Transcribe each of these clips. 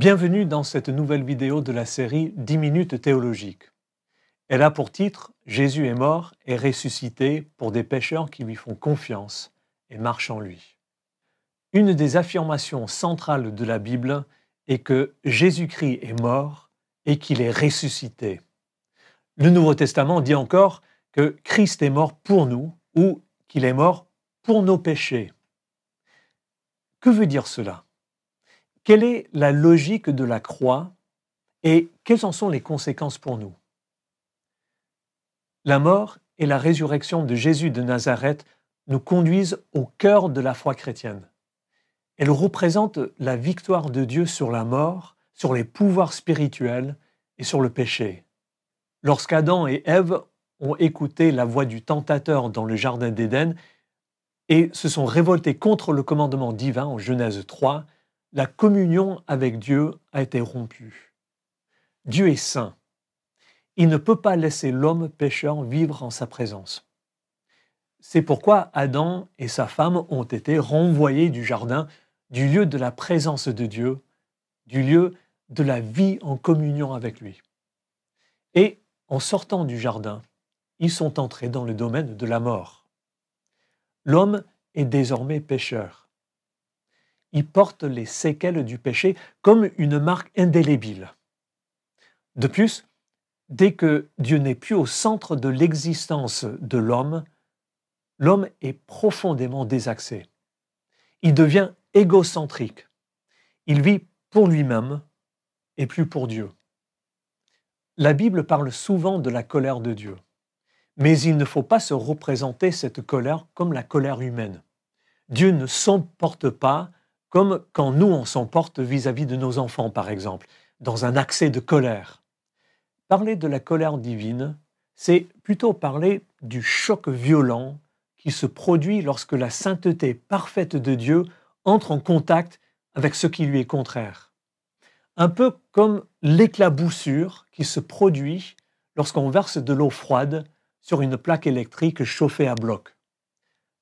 Bienvenue dans cette nouvelle vidéo de la série 10 minutes théologiques. Elle a pour titre « Jésus est mort et ressuscité pour des pécheurs qui lui font confiance et marchent en lui ». Une des affirmations centrales de la Bible est que Jésus-Christ est mort et qu'il est ressuscité. Le Nouveau Testament dit encore que Christ est mort pour nous ou qu'il est mort pour nos péchés. Que veut dire cela ? Quelle est la logique de la croix et quelles en sont les conséquences pour nous? La mort et la résurrection de Jésus de Nazareth nous conduisent au cœur de la foi chrétienne. Elles représentent la victoire de Dieu sur la mort, sur les pouvoirs spirituels et sur le péché. Lorsqu'Adam et Ève ont écouté la voix du tentateur dans le jardin d'Éden et se sont révoltés contre le commandement divin en Genèse 3, la communion avec Dieu a été rompue. Dieu est saint. Il ne peut pas laisser l'homme pécheur vivre en sa présence. C'est pourquoi Adam et sa femme ont été renvoyés du jardin, du lieu de la présence de Dieu, du lieu de la vie en communion avec lui. Et en sortant du jardin, ils sont entrés dans le domaine de la mort. L'homme est désormais pécheur. Il porte les séquelles du péché comme une marque indélébile. De plus, dès que Dieu n'est plus au centre de l'existence de l'homme, l'homme est profondément désaxé. Il devient égocentrique. Il vit pour lui-même et plus pour Dieu. La Bible parle souvent de la colère de Dieu, mais il ne faut pas se représenter cette colère comme la colère humaine. Dieu ne s'emporte pas comme quand nous on s'emporte vis-à-vis de nos enfants, par exemple, dans un accès de colère. Parler de la colère divine, c'est plutôt parler du choc violent qui se produit lorsque la sainteté parfaite de Dieu entre en contact avec ce qui lui est contraire. Un peu comme l'éclaboussure qui se produit lorsqu'on verse de l'eau froide sur une plaque électrique chauffée à bloc.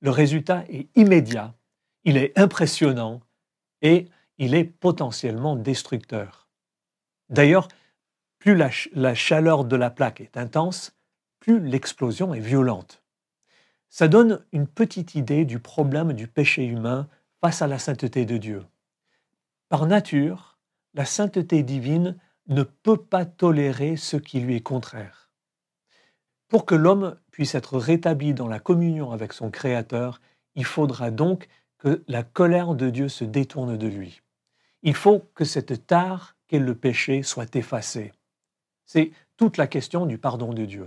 Le résultat est immédiat, il est impressionnant, et il est potentiellement destructeur. D'ailleurs, plus la chaleur de la plaque est intense, plus l'explosion est violente. Ça donne une petite idée du problème du péché humain face à la sainteté de Dieu. Par nature, la sainteté divine ne peut pas tolérer ce qui lui est contraire. Pour que l'homme puisse être rétabli dans la communion avec son Créateur, il faudra donc que la colère de Dieu se détourne de lui. Il faut que cette tare qu'est le péché soit effacée. C'est toute la question du pardon de Dieu.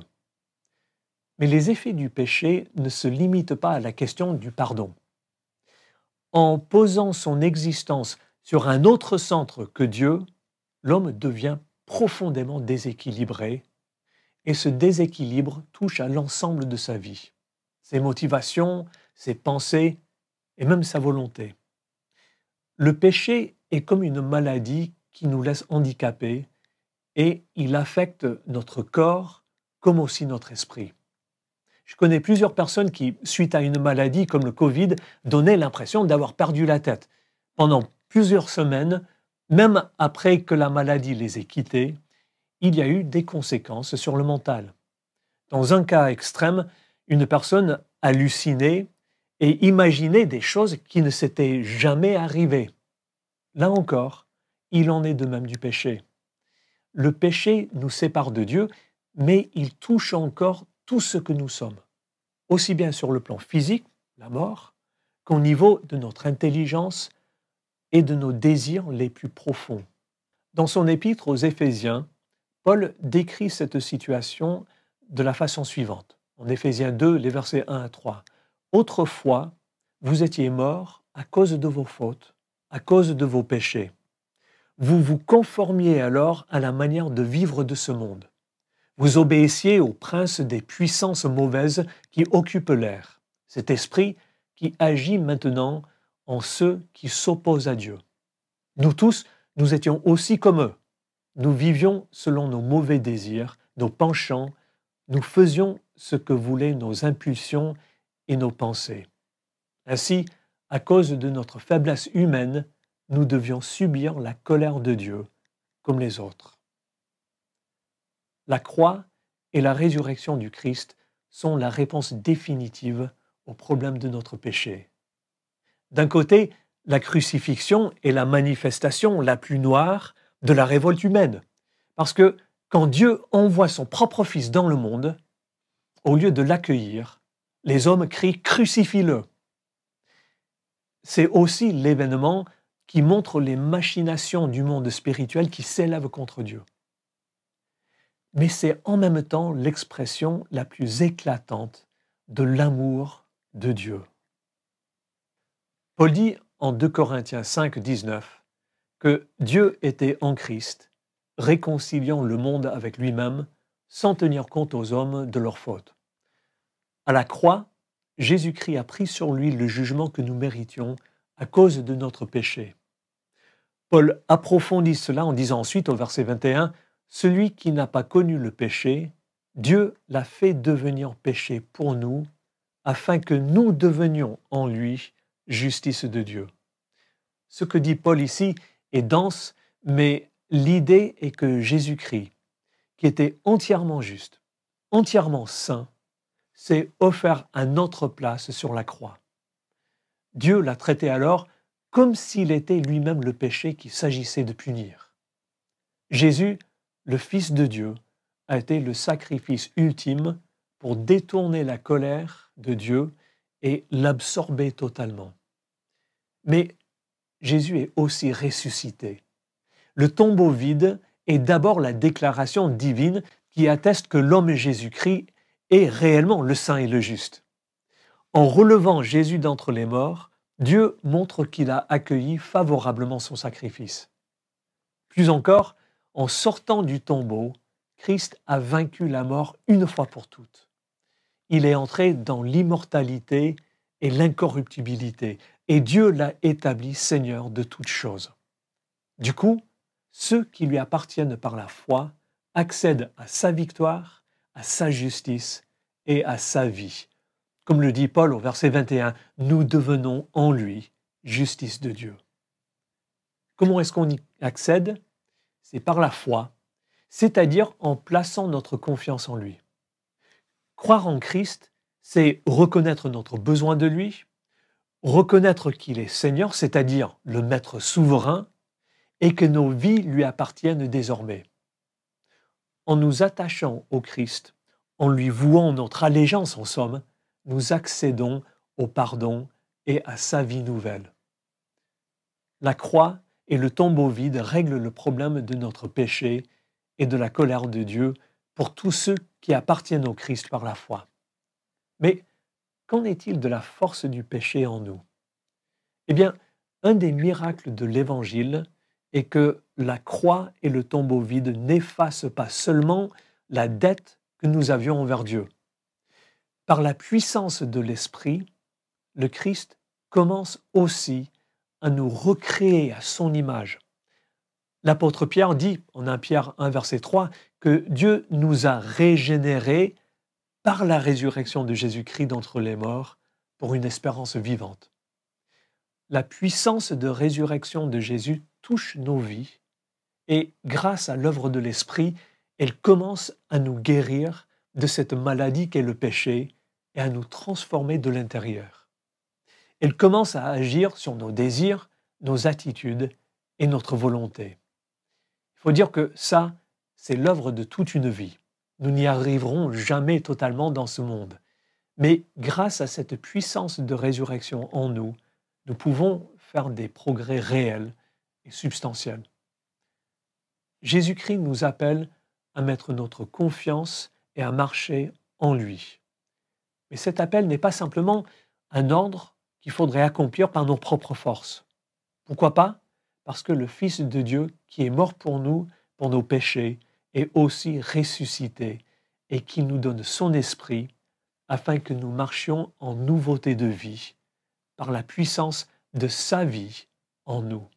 Mais les effets du péché ne se limitent pas à la question du pardon. En posant son existence sur un autre centre que Dieu, l'homme devient profondément déséquilibré et ce déséquilibre touche à l'ensemble de sa vie, ses motivations, ses pensées, et même sa volonté. Le péché est comme une maladie qui nous laisse handicapés et il affecte notre corps comme aussi notre esprit. Je connais plusieurs personnes qui, suite à une maladie comme le Covid, donnaient l'impression d'avoir perdu la tête. Pendant plusieurs semaines, même après que la maladie les ait quittés, il y a eu des conséquences sur le mental. Dans un cas extrême, une personne hallucinait et imaginer des choses qui ne s'étaient jamais arrivées. Là encore, il en est de même du péché. Le péché nous sépare de Dieu, mais il touche encore tout ce que nous sommes, aussi bien sur le plan physique, la mort, qu'au niveau de notre intelligence et de nos désirs les plus profonds. Dans son épître aux Éphésiens, Paul décrit cette situation de la façon suivante. En Éphésiens 2, les versets 1 à 3. Autrefois, vous étiez morts à cause de vos fautes, à cause de vos péchés. Vous vous conformiez alors à la manière de vivre de ce monde. Vous obéissiez au prince des puissances mauvaises qui occupent l'air, cet esprit qui agit maintenant en ceux qui s'opposent à Dieu. Nous tous, nous étions aussi comme eux. Nous vivions selon nos mauvais désirs, nos penchants, nous faisions ce que voulaient nos impulsions et nos pensées. Ainsi, à cause de notre faiblesse humaine, nous devions subir la colère de Dieu comme les autres. La croix et la résurrection du Christ sont la réponse définitive au problème de notre péché. D'un côté, la crucifixion est la manifestation la plus noire de la révolte humaine. Parce que quand Dieu envoie son propre Fils dans le monde, au lieu de l'accueillir, les hommes crient « Crucifie-le ». C'est aussi l'événement qui montre les machinations du monde spirituel qui s'élève contre Dieu. Mais c'est en même temps l'expression la plus éclatante de l'amour de Dieu. Paul dit en 2 Corinthiens 5, 19 que Dieu était en Christ, réconciliant le monde avec lui-même, sans tenir compte aux hommes de leurs fautes. À la croix, Jésus-Christ a pris sur lui le jugement que nous méritions à cause de notre péché. Paul approfondit cela en disant ensuite au verset 21, « Celui qui n'a pas connu le péché, Dieu l'a fait devenir péché pour nous, afin que nous devenions en lui justice de Dieu. » Ce que dit Paul ici est dense, mais l'idée est que Jésus-Christ, qui était entièrement juste, entièrement saint, s'est offert à notre place sur la croix. Dieu l'a traité alors comme s'il était lui-même le péché qu'il s'agissait de punir. Jésus, le Fils de Dieu, a été le sacrifice ultime pour détourner la colère de Dieu et l'absorber totalement. Mais Jésus est aussi ressuscité. Le tombeau vide est d'abord la déclaration divine qui atteste que l'homme Jésus-Christ est réellement le saint et le juste. En relevant Jésus d'entre les morts, Dieu montre qu'il a accueilli favorablement son sacrifice. Plus encore, en sortant du tombeau, Christ a vaincu la mort une fois pour toutes. Il est entré dans l'immortalité et l'incorruptibilité, et Dieu l'a établi Seigneur de toutes choses. Du coup, ceux qui lui appartiennent par la foi accèdent à sa victoire, à sa justice et à sa vie. Comme le dit Paul au verset 21, « Nous devenons en lui justice de Dieu ». Comment est-ce qu'on y accède? C'est par la foi, c'est-à-dire en plaçant notre confiance en lui. Croire en Christ, c'est reconnaître notre besoin de lui, reconnaître qu'il est Seigneur, c'est-à-dire le Maître souverain, et que nos vies lui appartiennent désormais. En nous attachant au Christ, en lui vouant notre allégeance en somme, nous accédons au pardon et à sa vie nouvelle. La croix et le tombeau vide règlent le problème de notre péché et de la colère de Dieu pour tous ceux qui appartiennent au Christ par la foi. Mais qu'en est-il de la force du péché en nous? Eh bien, un des miracles de l'Évangile est que la croix et le tombeau vide n'effacent pas seulement la dette que nous avions envers Dieu. Par la puissance de l'Esprit, le Christ commence aussi à nous recréer à son image. L'apôtre Pierre dit, en 1 Pierre 1, verset 3, que Dieu nous a régénérés par la résurrection de Jésus-Christ d'entre les morts pour une espérance vivante. La puissance de résurrection de Jésus touche nos vies et grâce à l'œuvre de l'Esprit, elle commence à nous guérir de cette maladie qu'est le péché et à nous transformer de l'intérieur. Elle commence à agir sur nos désirs, nos attitudes et notre volonté. Il faut dire que ça, c'est l'œuvre de toute une vie. Nous n'y arriverons jamais totalement dans ce monde. Mais grâce à cette puissance de résurrection en nous, nous pouvons faire des progrès réels et substantiels. Jésus-Christ nous appelle à mettre notre confiance et à marcher en lui. Mais cet appel n'est pas simplement un ordre qu'il faudrait accomplir par nos propres forces. Pourquoi pas? Parce que le Fils de Dieu, qui est mort pour nous, pour nos péchés, est aussi ressuscité et qu'il nous donne son esprit afin que nous marchions en nouveauté de vie par la puissance de sa vie en nous.